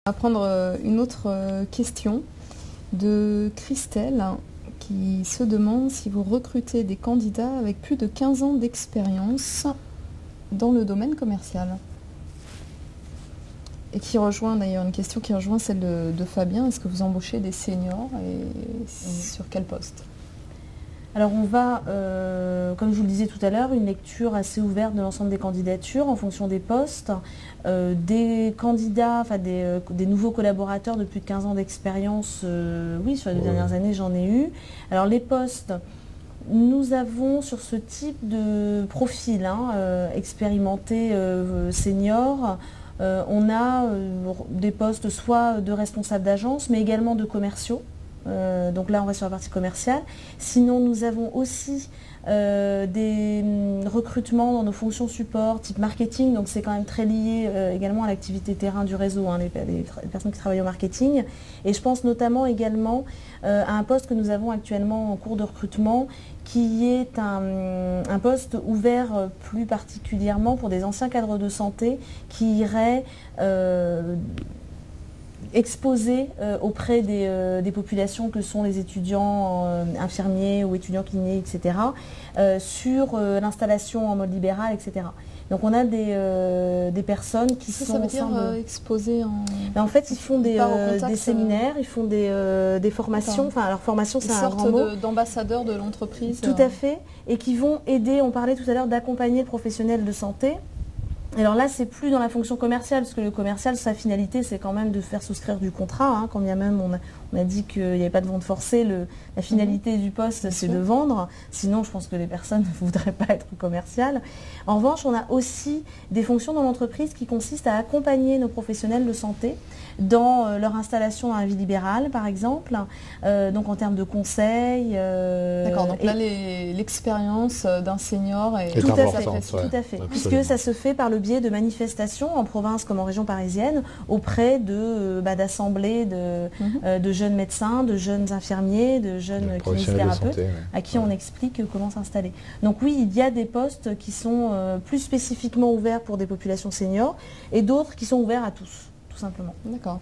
On va prendre une autre question de Christelle qui se demande si vous recrutez des candidats avec plus de 15 ans d'expérience dans le domaine commercial. Et qui rejoint d'ailleurs une question qui rejoint celle de Fabien. Est-ce que vous embauchez des seniors et sur quel poste? Alors on va, comme je vous le disais tout à l'heure, une lecture assez ouverte de l'ensemble des candidatures en fonction des postes, des candidats, enfin des nouveaux collaborateurs de plus de 15 ans d'expérience, oui, sur les 2 dernières années j'en ai eu. Alors les postes, nous avons sur ce type de profil, expérimenté, senior, on a des postes soit de responsables d'agence mais également de commerciaux. Donc là on reste sur la partie commerciale. Sinon nous avons aussi des recrutements dans nos fonctions support type marketing, donc c'est quand même très lié également à l'activité terrain du réseau, les personnes qui travaillent au marketing. Et je pense notamment également à un poste que nous avons actuellement en cours de recrutement qui est un poste ouvert plus particulièrement pour des anciens cadres de santé qui iraient exposés auprès des populations que sont les étudiants infirmiers ou étudiants kinés, etc., sur l'installation en mode libéral, etc. Donc on a des personnes qui sont... Ça veut dire exposées en... En fait, ils font des séminaires, ils font des formations. Enfin, leur formation, c'est un grand mot. D'ambassadeurs de l'entreprise. Tout à fait. Et qui vont aider, on parlait tout à l'heure d'accompagner le professionnel de santé. Alors là, c'est plus dans la fonction commerciale, parce que le commercial, sa finalité, c'est quand même de faire souscrire du contrat. Quand bien même on a dit qu'il n'y avait pas de vente forcée, la finalité du poste, c'est de vendre. Sinon, je pense que les personnes ne voudraient pas être commerciales. En revanche, on a aussi des fonctions dans l'entreprise qui consistent à accompagner nos professionnels de santé dans leur installation dans la vie libérale, par exemple. Donc en termes de conseils. D'accord, donc là, l'expérience d'un senior est tout importante. Tout à fait. Puisque ça se fait par le biais de manifestations en province comme en région parisienne auprès d'assemblées de jeunes médecins, de jeunes infirmiers, de jeunes kinésithérapeutes à qui on explique comment s'installer. Donc oui, il y a des postes qui sont plus spécifiquement ouverts pour des populations seniors et d'autres qui sont ouverts à tous, tout simplement. D'accord.